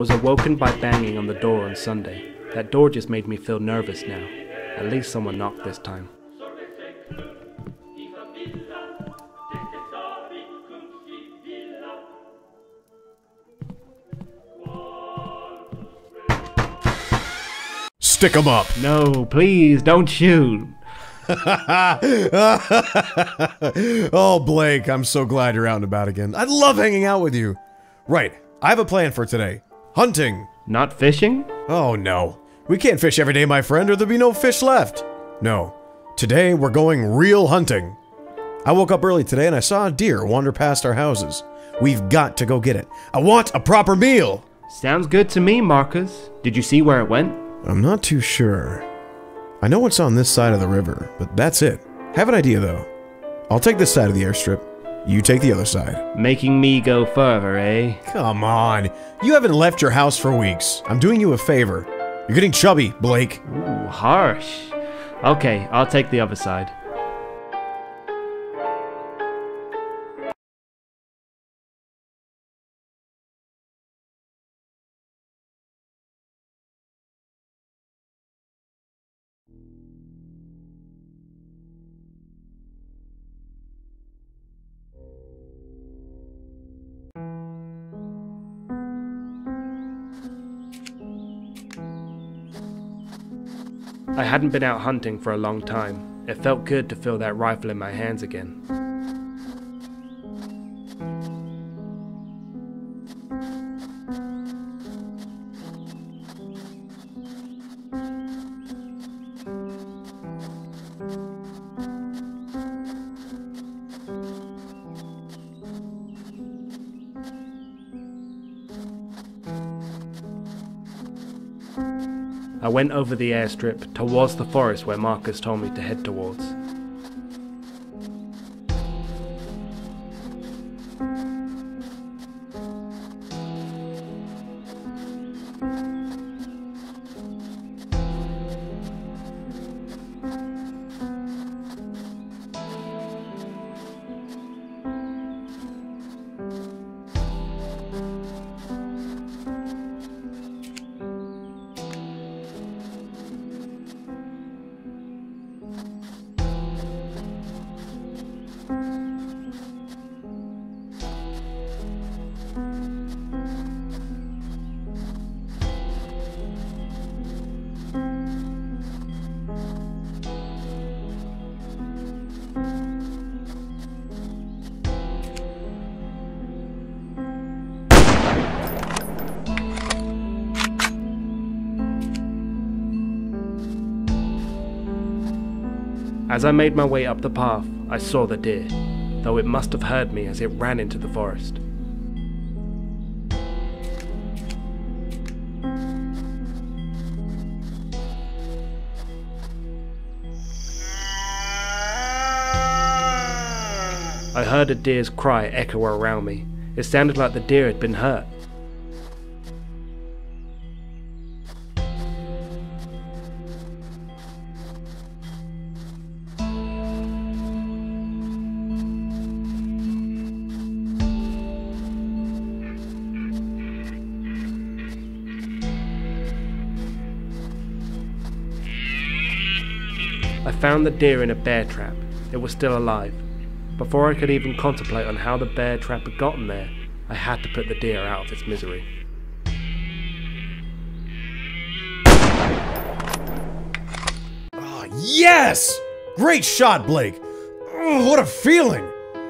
Was awoken by banging on the door on Sunday. That door just made me feel nervous now. At least someone knocked this time. Stick 'em up! No, please, don't shoot! Oh, Blake, I'm so glad you're out and about again. I love hanging out with you. Right, I have a plan for today. Hunting. Not fishing? Oh, no. We can't fish every day, my friend, or there'll be no fish left. No. Today, we're going real hunting. I woke up early today and I saw a deer wander past our houses. We've got to go get it. I want a proper meal! Sounds good to me, Marcus. Did you see where it went? I'm not too sure. I know it's on this side of the river, but that's it. Have an idea, though. I'll take this side of the airstrip. You take the other side. Making me go further, eh? Come on. You haven't left your house for weeks. I'm doing you a favor. You're getting chubby, Blake. Ooh, harsh. Okay, I'll take the other side. I hadn't been out hunting for a long time. It felt good to feel that rifle in my hands again. I went over the airstrip towards the forest where Marcus told me to head towards. As I made my way up the path, I saw the deer, though it must have heard me as it ran into the forest. I heard a deer's cry echo around me. It sounded like the deer had been hurt. I found the deer in a bear trap. It was still alive. Before I could even contemplate on how the bear trap had gotten there, I had to put the deer out of its misery. Oh, yes! Great shot, Blake! Oh, what a feeling!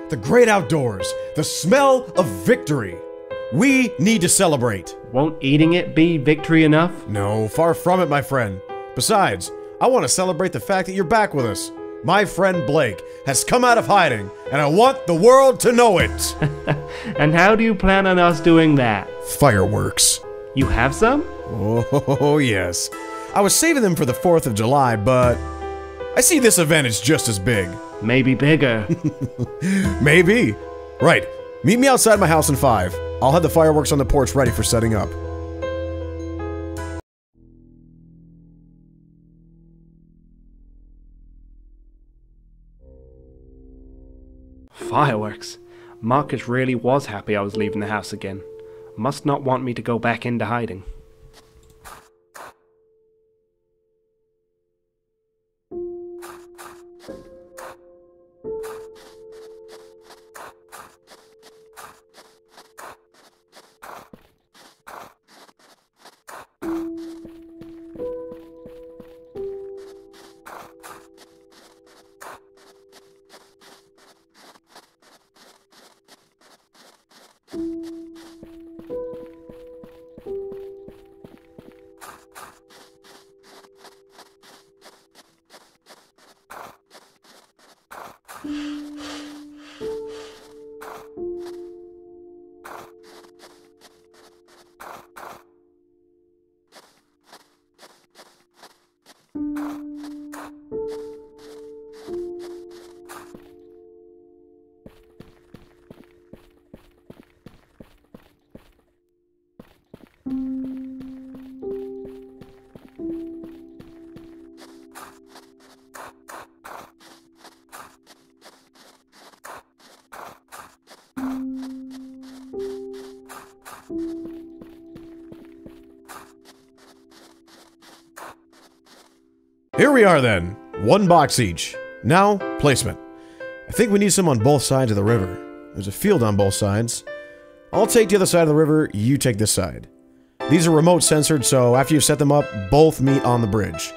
The great outdoors, the smell of victory. We need to celebrate. Won't eating it be victory enough? No, far from it, my friend. Besides, I want to celebrate the fact that you're back with us. My friend Blake has come out of hiding, and I want the world to know it! And how do you plan on us doing that? Fireworks. You have some? Oh, yes. I was saving them for the 4th of July, but I see this event is just as big. Maybe bigger. Maybe. Right. Meet me outside my house in 5. I'll have the fireworks on the porch ready for setting up. Fireworks. Marcus really was happy I was leaving the house again. Must not want me to go back into hiding. Here we are then. 1 box each. Now, placement. I think we need some on both sides of the river. There's a field on both sides. I'll take the other side of the river, you take this side. These are remote censored, so after you've set them up, both meet on the bridge.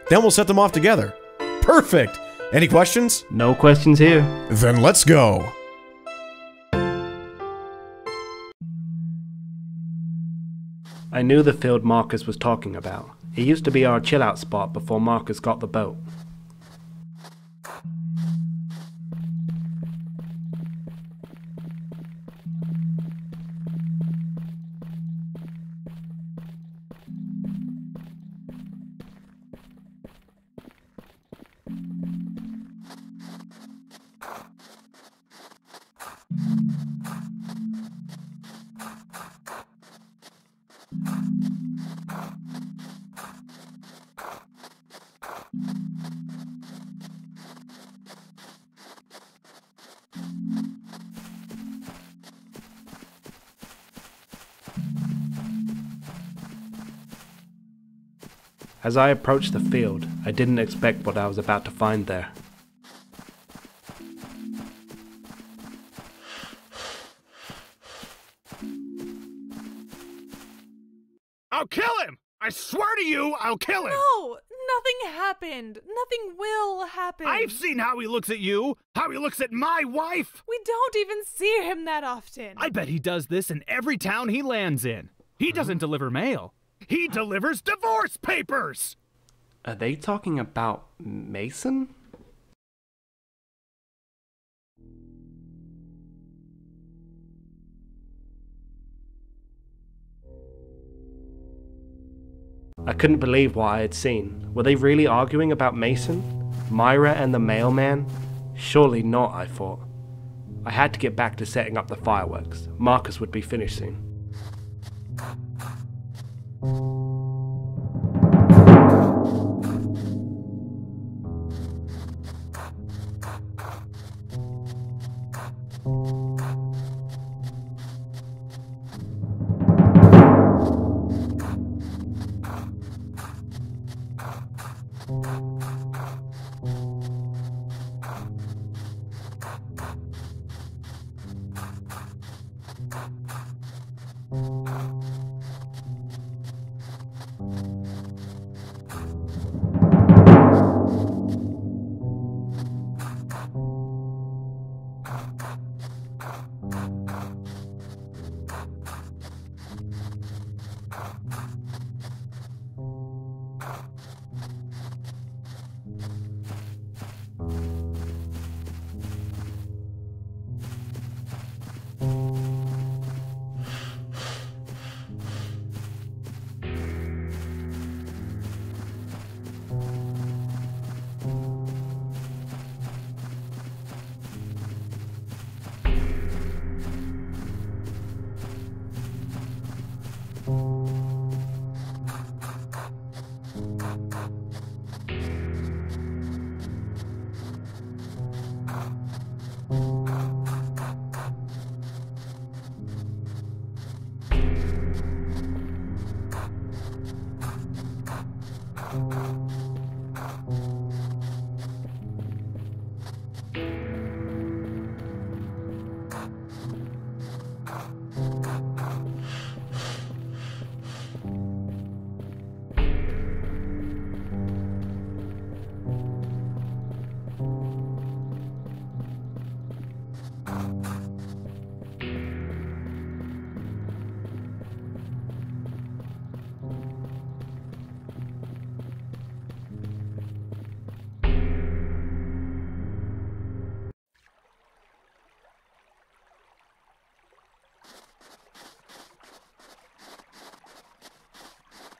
Then we'll set them off together. Perfect! Any questions? No questions here. Then let's go! I knew the field Marcus was talking about. It used to be our chill-out spot before Marcus got the boat. As I approached the field, I didn't expect what I was about to find there. I'll kill him! I swear to you, I'll kill him! No! Nothing happened! Nothing will happen! I've seen how he looks at you! How he looks at my wife! We don't even see him that often! I bet he does this in every town he lands in. He doesn't deliver mail. He delivers divorce papers! Are they talking about Mason? I couldn't believe what I had seen. Were they really arguing about Mason? Myra and the mailman? Surely not, I thought. I had to get back to setting up the fireworks. Marcus would be finished soon.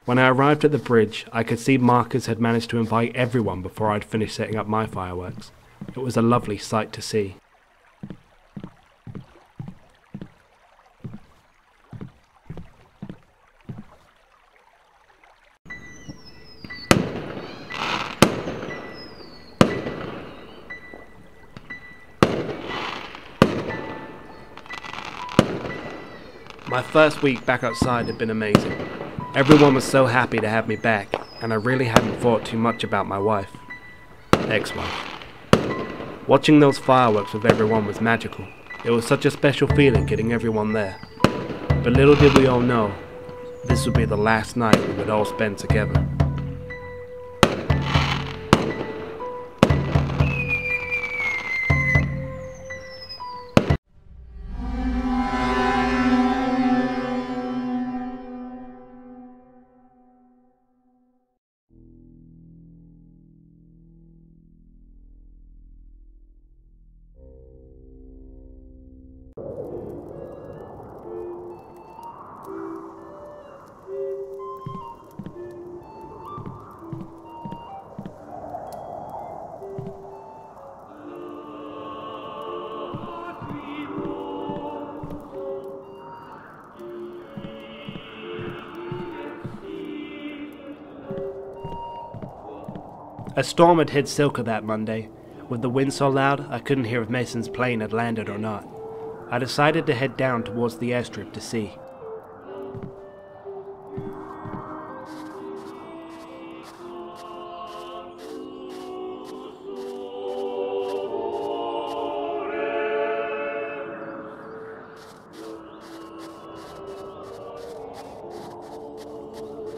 When I arrived at the bridge, I could see Marcus had managed to invite everyone before I'd finished setting up my fireworks. It was a lovely sight to see. My first week back outside had been amazing. Everyone was so happy to have me back, and I really hadn't thought too much about my wife. Ex-wife. Watching those fireworks with everyone was magical. It was such a special feeling getting everyone there. But little did we all know, this would be the last night we would all spend together. A storm had hit Silka that Monday. With the wind so loud, I couldn't hear if Mason's plane had landed or not. I decided to head down towards the airstrip to see.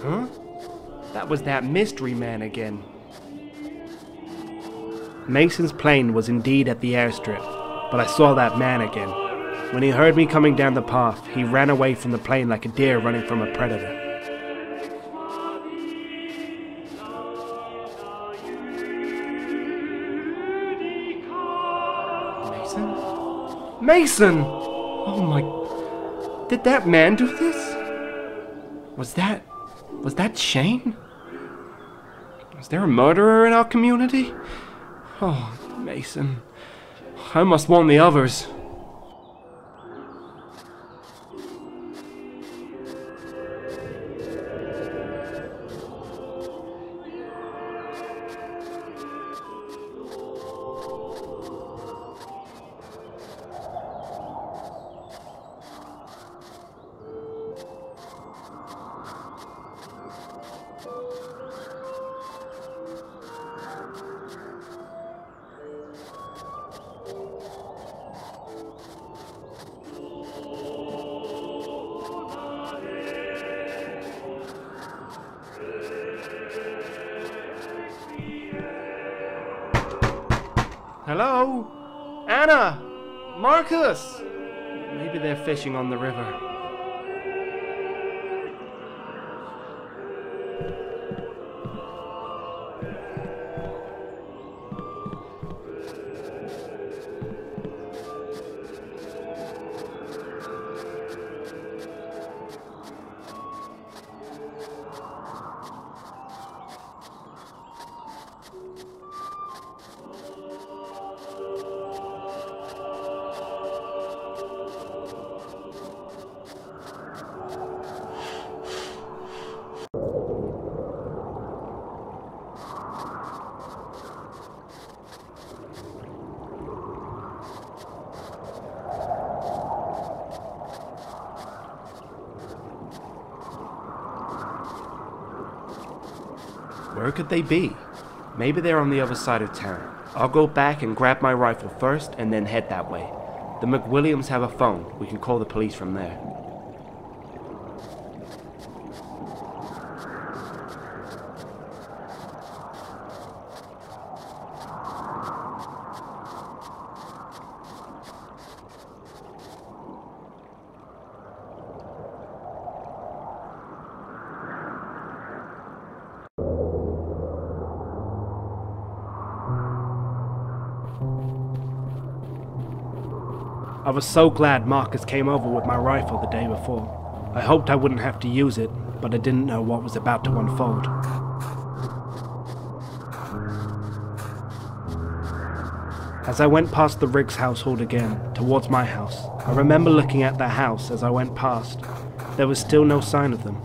Huh? That was that mystery man again. Mason's plane was indeed at the airstrip, but I saw that man again. When he heard me coming down the path, he ran away from the plane like a deer running from a predator. Mason? Mason! Oh my... Did that man do this? Was that Shane? Was there a murderer in our community? Oh, Mason. I must warn the others. Hello? Anna! Marcus! Maybe they're fishing on the river. Where could they be? Maybe they're on the other side of town. I'll go back and grab my rifle first and then head that way. The McWilliams have a phone. We can call the police from there. I was so glad Marcus came over with my rifle the day before. I hoped I wouldn't have to use it, but I didn't know what was about to unfold. As I went past the Riggs household again, towards my house, I remember looking at their house as I went past. There was still no sign of them.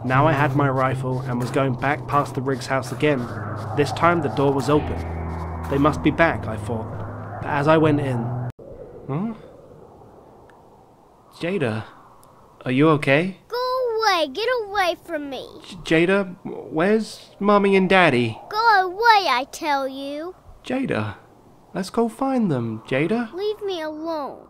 Now I had my rifle and was going back past the Riggs house again. This time the door was open. They must be back, I thought. But as I went in... Huh? Jada, are you okay? Go away, get away from me. Jada, where's Mommy and Daddy? Go away, I tell you. Jada, let's go find them, Jada. Leave me alone.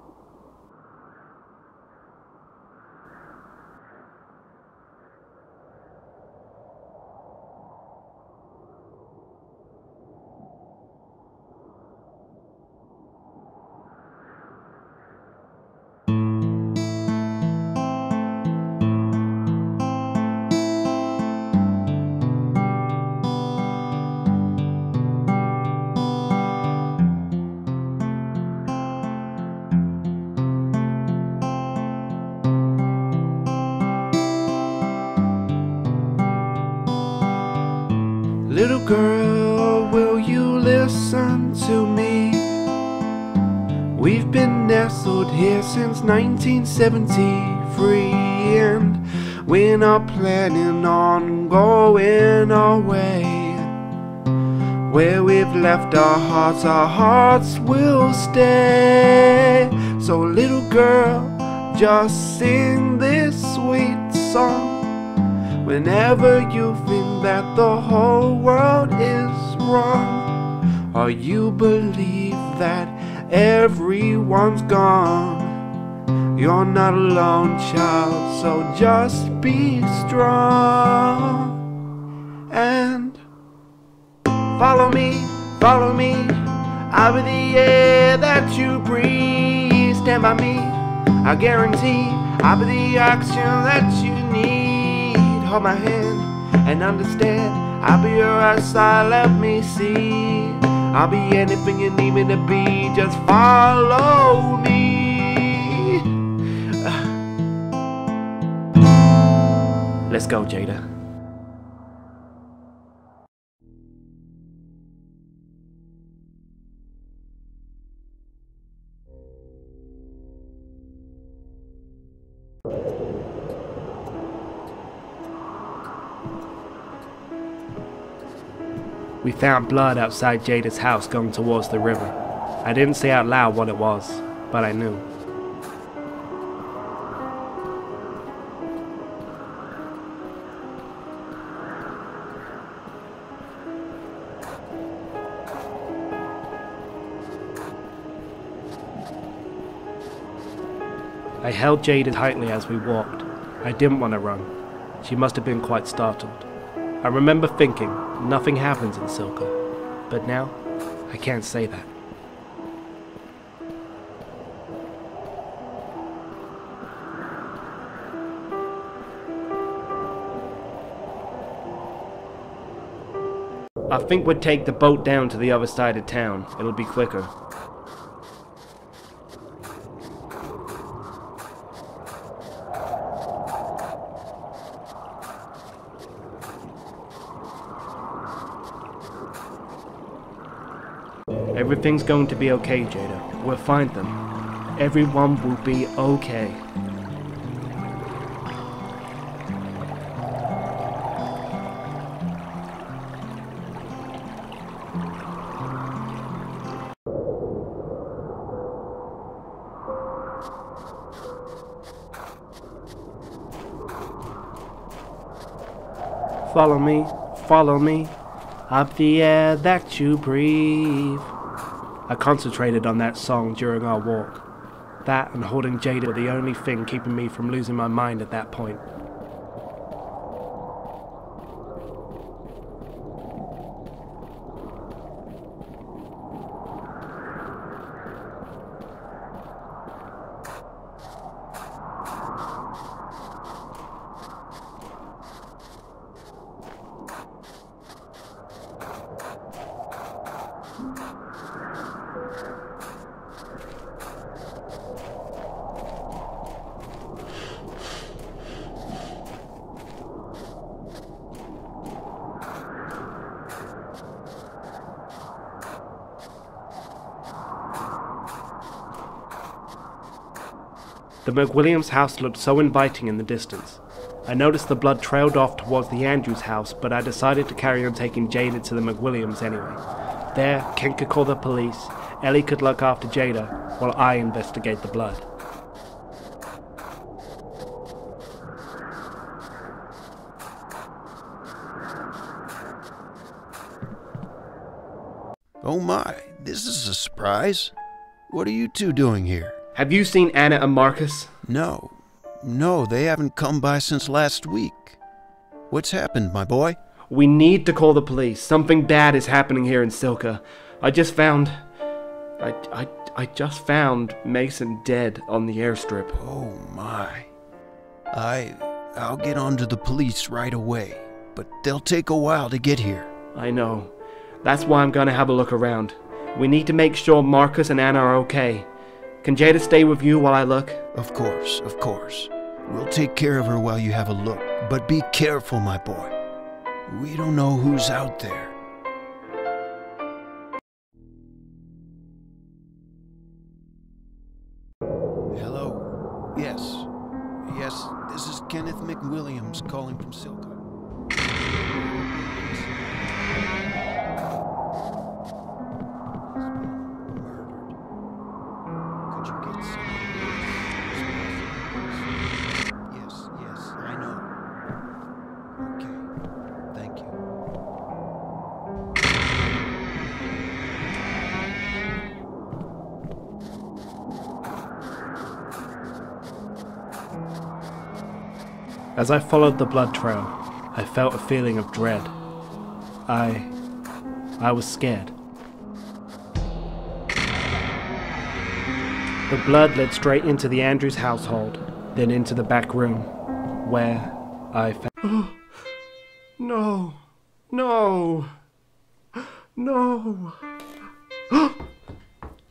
Little girl, will you listen to me? We've been nestled here since 1973, and we're not planning on going away. Where we've left our hearts will stay. So little girl, just sing this sweet song whenever you think that the whole world is wrong, or you believe that everyone's gone. You're not alone, child, so just be strong. And follow me, I'll be the air that you breathe. Stand by me, I guarantee I'll be the oxygen that you need. Hold my hand and understand, I'll be your outside, let me see. I'll be anything you need me to be, just follow me. Let's go, Jada. We found blood outside Jada's house going towards the river. I didn't say out loud what it was, but I knew. I held Jada tightly as we walked. I didn't want to run. She must have been quite startled. I remember thinking, nothing happens in Silka, but now, I can't say that. I think we'd take the boat down to the other side of town. It'll be quicker. Everything's going to be okay, Jada. We'll find them. Everyone will be okay. Follow me, up the air that you breathe. I concentrated on that song during our walk. That and holding Jada were the only thing keeping me from losing my mind at that point. The McWilliams house looked so inviting in the distance. I noticed the blood trailed off towards the Andrews house, but I decided to carry on taking Jada to the McWilliams anyway. There, Ken could call the police, Ellie could look after Jada, while I investigate the blood. Oh my, this is a surprise. What are you two doing here? Have you seen Anna and Marcus? No, they haven't come by since last week. What's happened, my boy? We need to call the police. Something bad is happening here in Silka. I just found Mason dead on the airstrip. Oh my. I'll get on to the police right away, but they'll take a while to get here. I know. That's why I'm gonna have a look around. We need to make sure Marcus and Anna are okay. Can Jada stay with you while I look? Of course. We'll take care of her while you have a look, but be careful, my boy. We don't know who's out there. Hello? Yes, this is Kenneth McWilliams calling from Silka. As I followed the blood trail, I felt a feeling of dread. I was scared. The blood led straight into the Andrews household, then into the back room, where I found... Oh, no.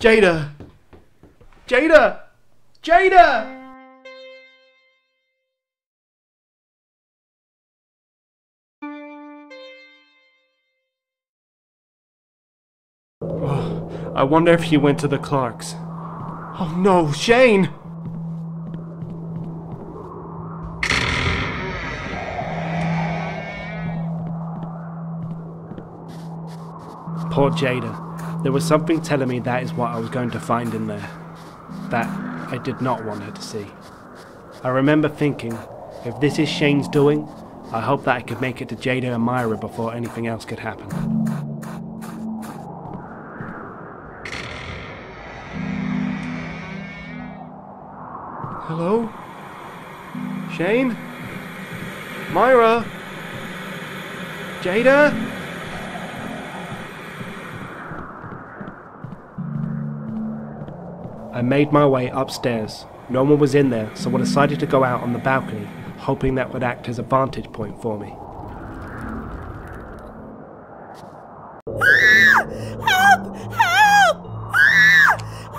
Jada! Oh, I wonder if he went to the Clarks. Oh no, Shane! Poor Jada. There was something telling me that is what I was going to find in there. That I did not want her to see. I remember thinking, if this is Shane's doing, I hope that I could make it to Jada and Myra before anything else could happen. Hello? Shane? Myra? Jada? I made my way upstairs. No one was in there, so I decided to go out on the balcony, hoping that would act as a vantage point for me. Help! Help!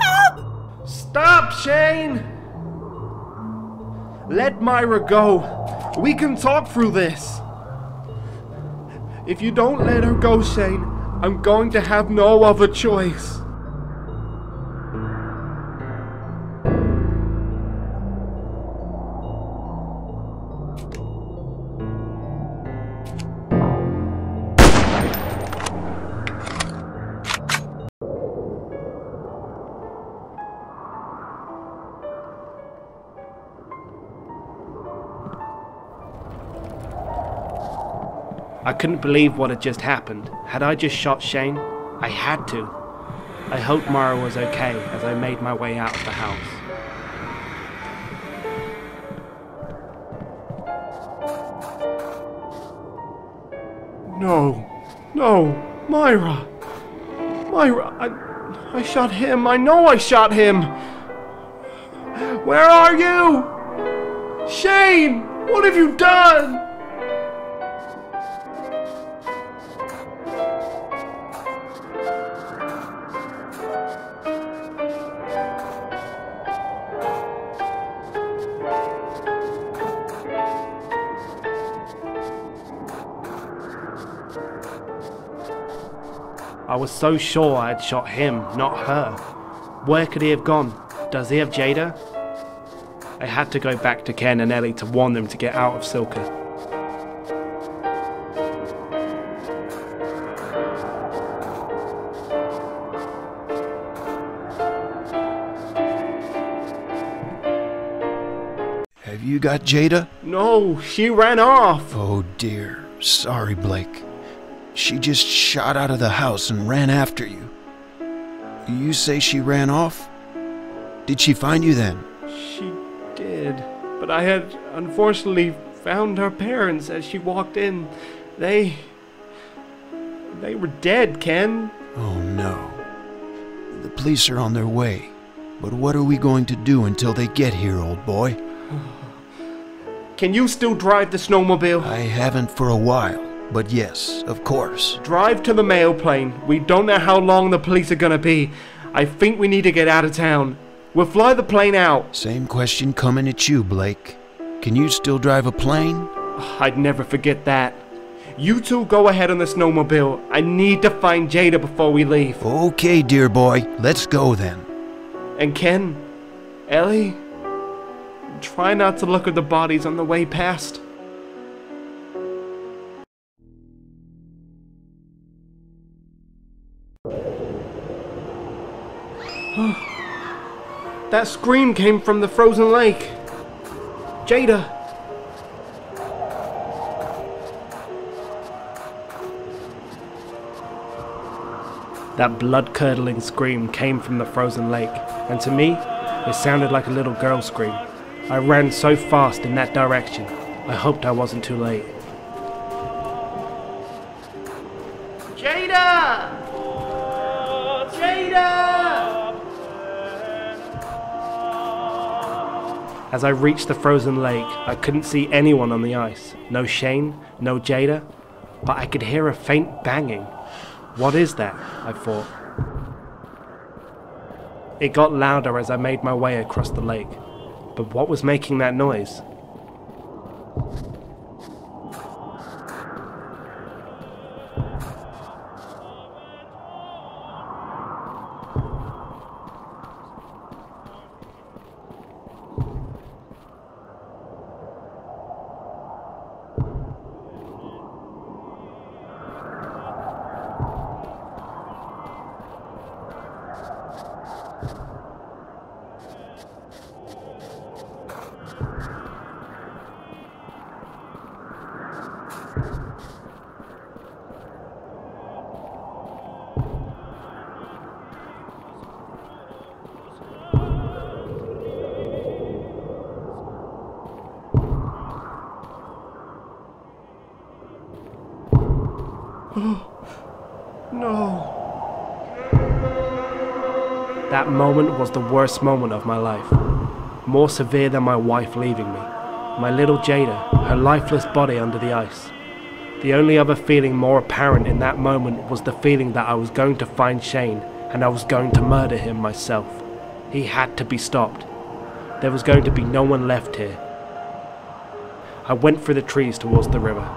Help! Stop, Shane! Let Myra go. We can talk through this. If you don't let her go, Shane, I'm going to have no other choice. I couldn't believe what had just happened. Had I just shot Shane? I had to. I hoped Myra was okay as I made my way out of the house. No, Myra! I shot him. I know I shot him! Where are you? Shane! What have you done? I was so sure I had shot him, not her. Where could he have gone? Does he have Jada? I had to go back to Ken and Ellie to warn them to get out of Silka. Have you got Jada? No, she ran off. Oh dear. Sorry, Blake. She just shot out of the house and ran after you. You say she ran off? Did she find you then? She did, but I had unfortunately found her parents as she walked in. They were dead, Ken. Oh no. The police are on their way. But what are we going to do until they get here, old boy? Can you still drive the snowmobile? I haven't for a while. But yes, of course. Drive to the mail plane. We don't know how long the police are gonna be. I think we need to get out of town. We'll fly the plane out. Same question coming at you, Blake. Can you still drive a plane? I'd never forget that. You two go ahead on the snowmobile. I need to find Jada before we leave. Okay, dear boy. Let's go then. And Ken, Ellie, try not to look at the bodies on the way past. That scream came from the frozen lake. Jada. That blood-curdling scream came from the frozen lake, and to me, it sounded like a little girl's scream. I ran so fast in that direction, I hoped I wasn't too late. Jada! Jada! As I reached the frozen lake, I couldn't see anyone on the ice. No Shane, no Jada, but I could hear a faint banging. What is that? I thought. It got louder as I made my way across the lake. But what was making that noise? No. That moment was the worst moment of my life. More severe than my wife leaving me. My little Jada, her lifeless body under the ice. The only other feeling more apparent in that moment was the feeling that I was going to find Shane and I was going to murder him myself. He had to be stopped. There was going to be no one left here. I went through the trees towards the river.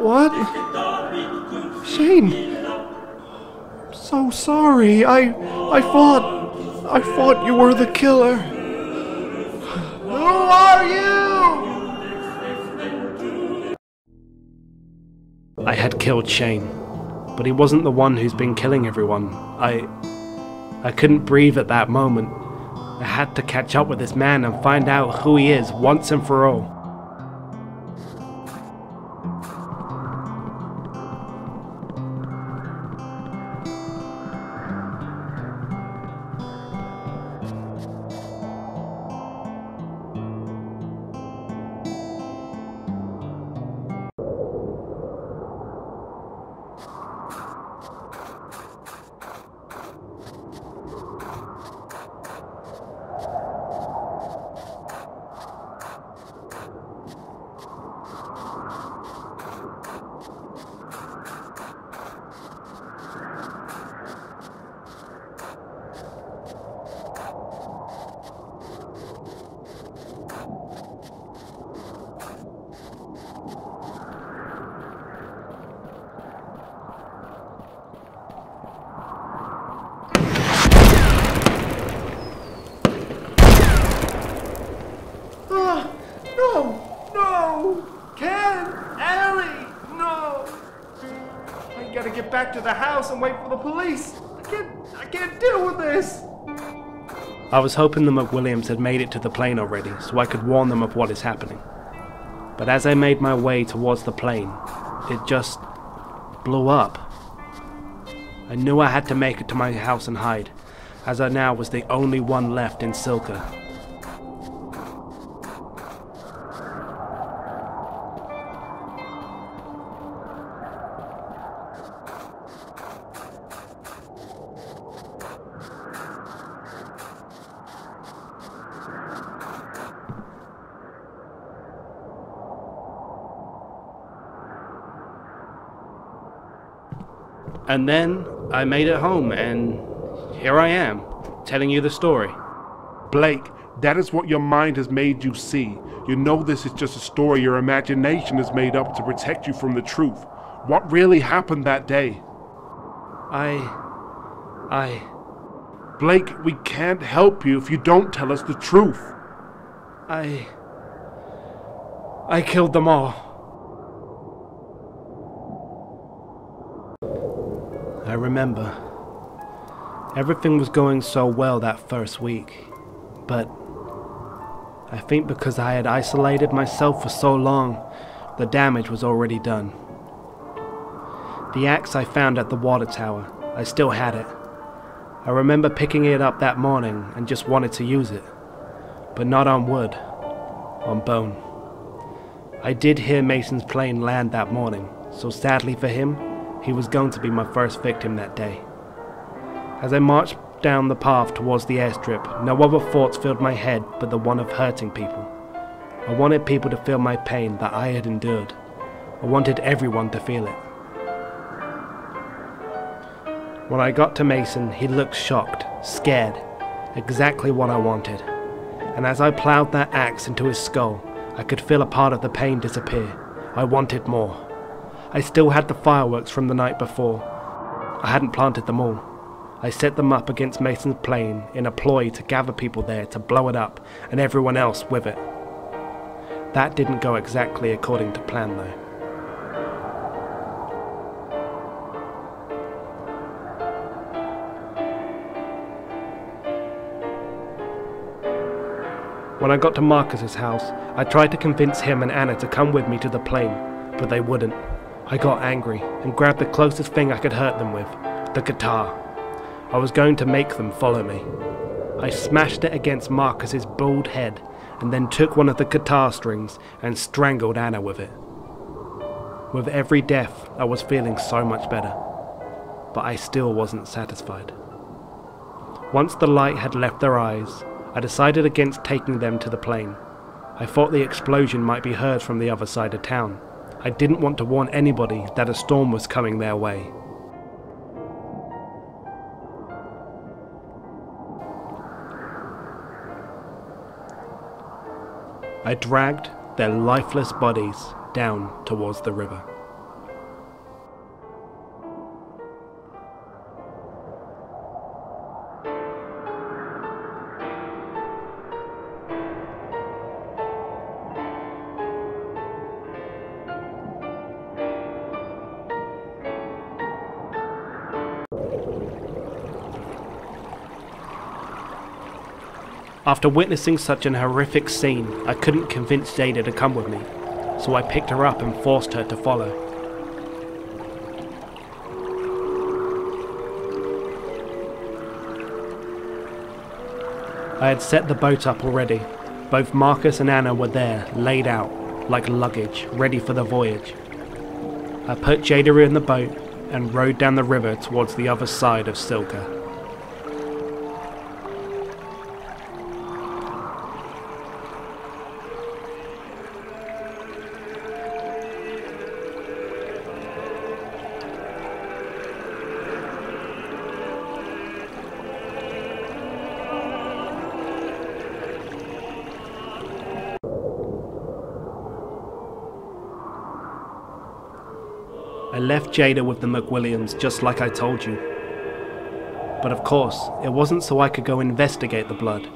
What? Shane! I'm so sorry. I thought you were the killer. Who are you? I had killed Shane, but he wasn't the one who's been killing everyone. I couldn't breathe at that moment. I had to catch up with this man and find out who he is once and for all. Back to the house and wait for the police. I can't deal with this. I was hoping the McWilliams had made it to the plane already, so I could warn them of what is happening. But as I made my way towards the plane, it just blew up. I knew I had to make it to my house and hide, as I now was the only one left in Silka. And then I made it home, and here I am, telling you the story. Blake, that is what your mind has made you see. You know this is just a story your imagination has made up to protect you from the truth. What really happened that day? Blake, we can't help you if you don't tell us the truth. I killed them all. I remember. Everything was going so well that first week, but I think because I had isolated myself for so long, the damage was already done. The axe I found at the water tower, I still had it. I remember picking it up that morning and just wanted to use it, but not on wood, on bone. I did hear Mason's plane land that morning, so sadly for him, he was going to be my first victim that day. As I marched down the path towards the airstrip, no other thoughts filled my head but the one of hurting people. I wanted people to feel my pain that I had endured. I wanted everyone to feel it. When I got to Mason, he looked shocked, scared, exactly what I wanted. And as I plowed that axe into his skull, I could feel a part of the pain disappear. I wanted more. I still had the fireworks from the night before. I hadn't planted them all. I set them up against Mason's plane in a ploy to gather people there to blow it up and everyone else with it. That didn't go exactly according to plan though. When I got to Marcus's house, I tried to convince him and Anna to come with me to the plane, but they wouldn't. I got angry and grabbed the closest thing I could hurt them with, the guitar. I was going to make them follow me. I smashed it against Marcus's bald head and then took one of the guitar strings and strangled Anna with it. With every death, I was feeling so much better, but I still wasn't satisfied. Once the light had left their eyes, I decided against taking them to the plane. I thought the explosion might be heard from the other side of town. I didn't want to warn anybody that a storm was coming their way. I dragged their lifeless bodies down towards the river. After witnessing such an horrific scene, I couldn't convince Jada to come with me, so I picked her up and forced her to follow. I had set the boat up already. Both Marcus and Anna were there, laid out, like luggage, ready for the voyage. I put Jada in the boat and rowed down the river towards the other side of Silka. I left Jada with the McWilliams just like I told you. But of course, it wasn't so I could go investigate the blood.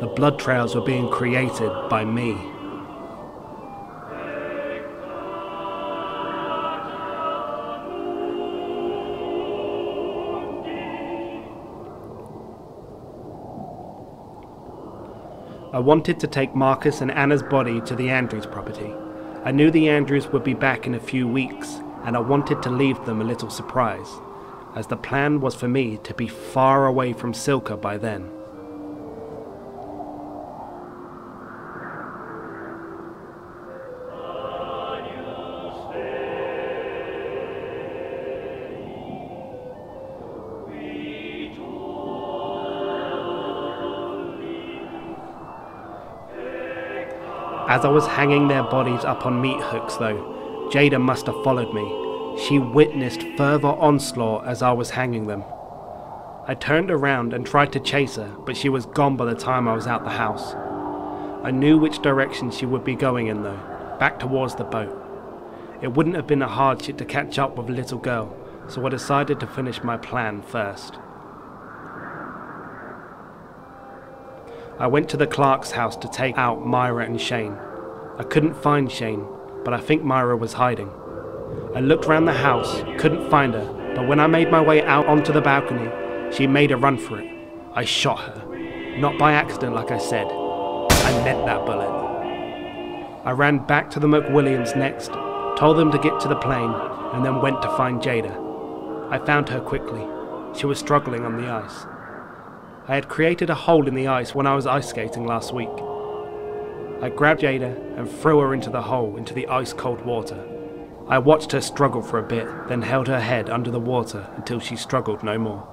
The blood trails were being created by me. I wanted to take Marcus and Anna's body to the Andrews property. I knew the Andrews would be back in a few weeks, and I wanted to leave them a little surprise, as the plan was for me to be far away from Silka by then. As I was hanging their bodies up on meat hooks though, Jada must have followed me. She witnessed further onslaught as I was hanging them. I turned around and tried to chase her, but she was gone by the time I was out the house. I knew which direction she would be going in though, back towards the boat. It wouldn't have been a hardship to catch up with a little girl, so I decided to finish my plan first. I went to the Clark's house to take out Myra and Shane. I couldn't find Shane, but I think Myra was hiding. I looked around the house, couldn't find her, but when I made my way out onto the balcony, she made a run for it. I shot her. Not by accident, like I said. I meant that bullet. I ran back to the McWilliams next, told them to get to the plane, and then went to find Jada. I found her quickly. She was struggling on the ice. I had created a hole in the ice when I was ice skating last week. I grabbed Jada and threw her into the hole, into the ice-cold water. I watched her struggle for a bit, then held her head under the water until she struggled no more.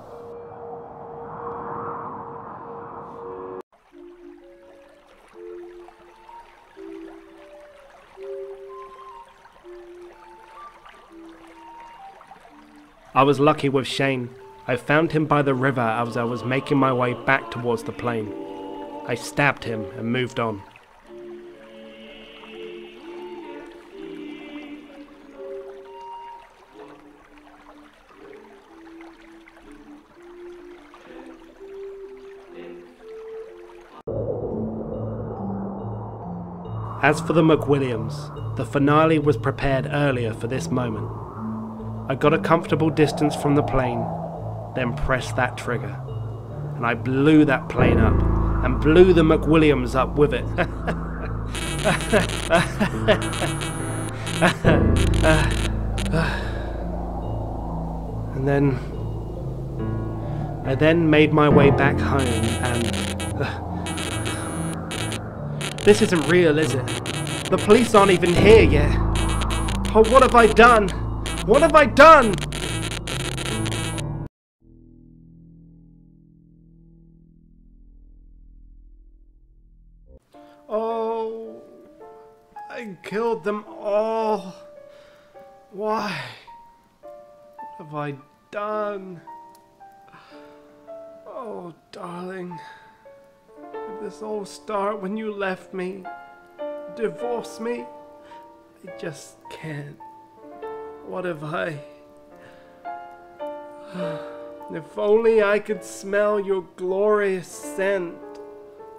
I was lucky with Shane. I found him by the river as I was making my way back towards the plane. I stabbed him and moved on. As for the McWilliams, the finale was prepared earlier for this moment. I got a comfortable distance from the plane, then pressed that trigger, and I blew that plane up, and blew the McWilliams up with it. And I then made my way back home and... This isn't real, is it? The police aren't even here yet. Oh, what have I done? What have I done? Oh, I killed them all. Why? What have I done? Oh, darling. Did this all start when you left me? Divorced me? I just can't. What have I... If only I could smell your glorious scent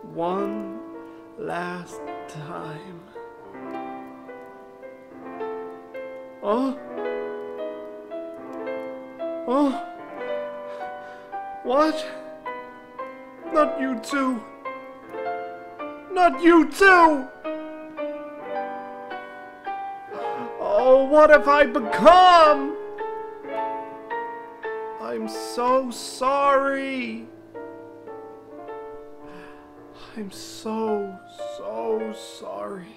one last time. Oh? Oh? What? Not you too. Not you too! Oh, what have I become? I'm so sorry. I'm so sorry.